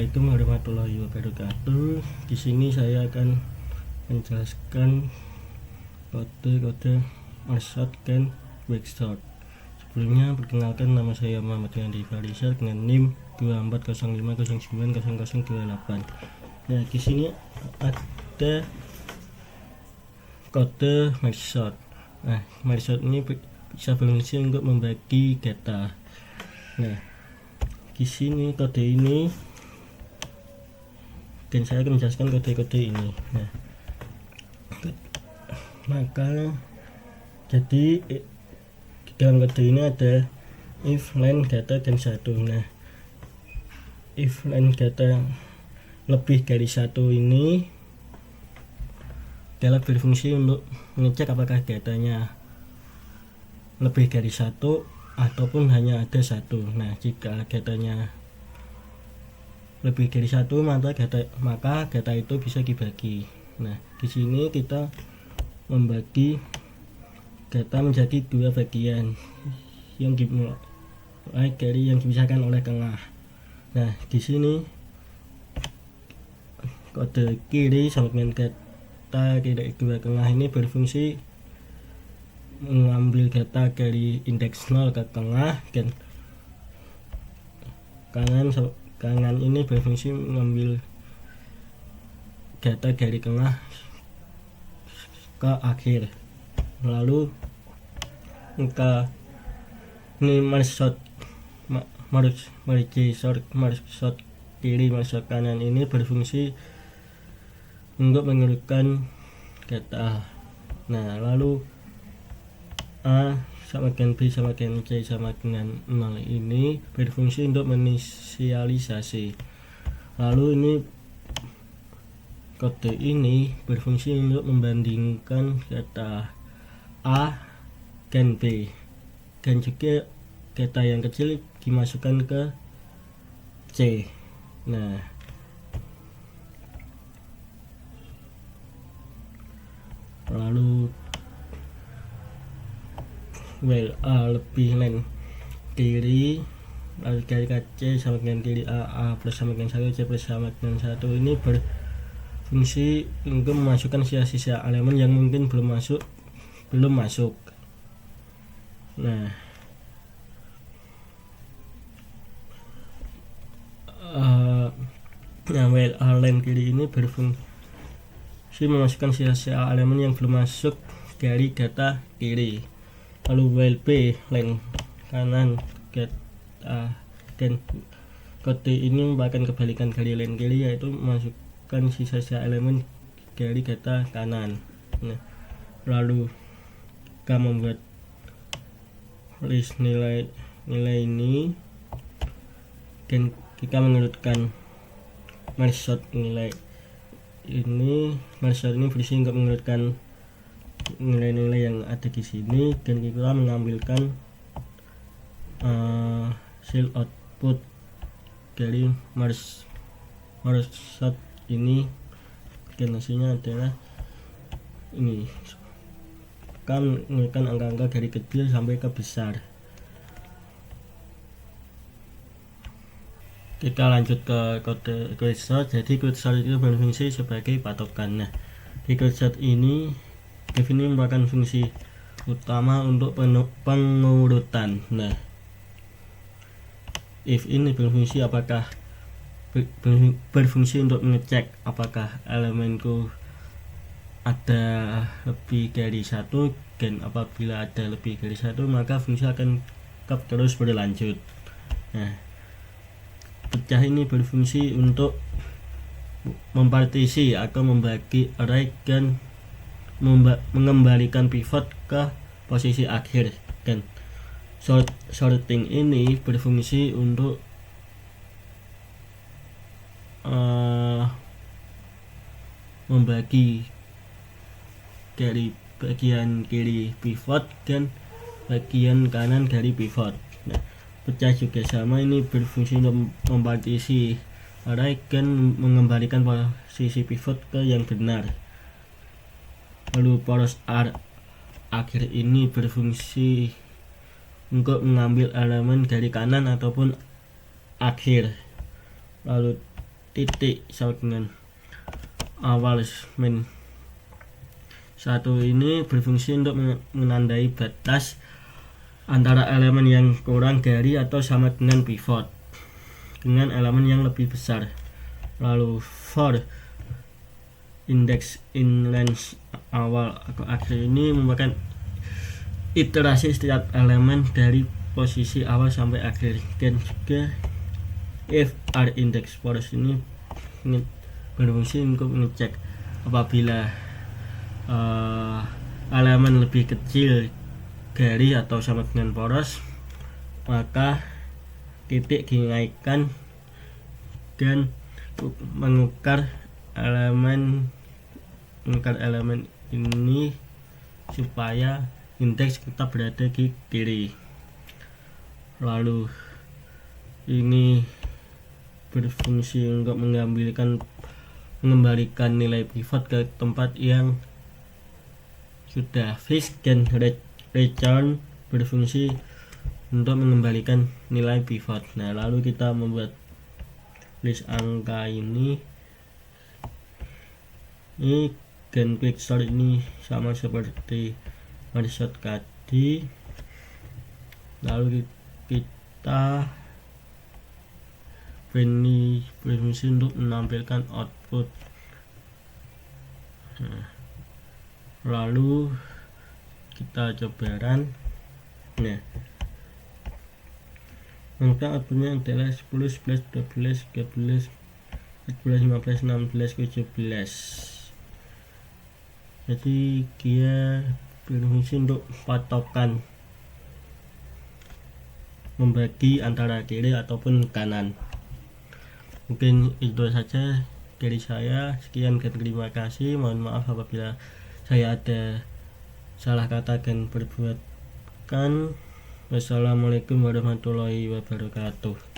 Assalamualaikum warahmatullahi wabarakatuh. Di sini saya akan menjelaskan kode-kode merge dan backshot. Sebelumnya perkenalkan, nama saya Muhammad Yandi Farisal dengan NIM 2405090028. Nah, di sini ada kode merge. Nah, merge ini bisa berfungsi untuk membagi data. Nah, di sini kode ini, dan saya akan menjelaskan kode-kode ini. Nah, maka jadi di dalam kode ini ada if len data dan satu. Nah, if len data lebih dari satu ini adalah berfungsi untuk mengecek apakah datanya lebih dari satu ataupun hanya ada satu. Nah, jika datanya lebih dari satu, maka data itu bisa dibagi. Nah, di sini kita membagi data menjadi dua bagian yang dimulai dari yang dipisahkan oleh tengah. Nah, di sini kode kiri sama dengan data dari dua tengah ini berfungsi mengambil data dari indeks 0 ke tengah, dan kanan ini berfungsi mengambil data dari tengah ke akhir. Lalu jika ini merge kiri merge kanan ini berfungsi untuk menurunkan data. Nah, lalu A sama dengan B sama dengan C sama dengan 0 ini berfungsi untuk menginisialisasi. Lalu ini kode ini berfungsi untuk membandingkan data A dan B, dan juga data yang kecil dimasukkan ke C. Nah, lalu while A lebih len kiri, lalu dari C sama dengan kiri A plus sama dengan 1, C plus sama dengan 1 ini berfungsi untuk memasukkan sisa-sisa elemen yang mungkin belum masuk. Nah, while A len kiri ini berfungsi memasukkan sisa-sisa elemen yang belum masuk dari data kiri. Lalu while B len kanan dan kode ini merupakan kebalikan dari len kiri, yaitu memasukkan sisa-sisa elemen dari data kanan. Nah, lalu kita membuat list nilai ini, dan kita mengurutkan merge nilai ini. Merge ini berfungsi untuk mengurutkan nilai-nilai yang ada di sini, dan kita mengambilkan hasil output dari merge ini, dan hasilnya adalah ini. Kita menurunkan angka-angka dari kecil sampai ke besar. Kita lanjut ke kode quotient. Jadi quotient itu berfungsi sebagai patokan. Nah, di quotient ini if ini merupakan fungsi utama untuk pengurutan. Nah, if ini berfungsi untuk mengecek apakah elemenku ada lebih dari satu, dan apabila ada lebih dari satu maka fungsi akan tetap terus berlanjut. Nah, pecah ini berfungsi untuk mempartisi atau membagi array dan mengembalikan pivot ke posisi akhir, dan sorting ini berfungsi untuk membagi dari bagian kiri pivot dan bagian kanan dari pivot. Nah, pecah juga sama, ini berfungsi untuk mempartisi array dan mengembalikan posisi pivot ke yang benar. Lalu poros R akhir ini berfungsi untuk mengambil elemen dari kanan ataupun akhir. Lalu titik sama dengan awal min 1 ini berfungsi untuk menandai batas antara elemen yang kurang dari atau sama dengan pivot dengan elemen yang lebih besar. Lalu for index in length awal atau akhir ini merupakan iterasi setiap elemen dari posisi awal sampai akhir. Dan juga if r index force ini berfungsi untuk mengecek apabila elemen lebih kecil dari atau sama dengan poros, maka titik dinaikkan dan mengukar elemen ini supaya indeks tetap berada di kiri. Lalu ini berfungsi untuk mengembalikan nilai pivot ke tempat yang sudah fix, dan return berfungsi untuk mengembalikan nilai pivot. Nah, lalu kita membuat list angka ini dan quick sort ini sama seperti merge tadi. Lalu kita ini berfungsi untuk menampilkan output. Lalu kita coba run. Nah, maka outputnya adalah 10, 11, 12, 13, 14, 15, 16, 17. Jadi dia berfungsi untuk patokan membagi antara kiri ataupun kanan. Mungkin itu saja dari saya. Sekian dan terima kasih. Mohon maaf apabila saya ada salah kata dan perbuatan. Wassalamualaikum warahmatullahi wabarakatuh.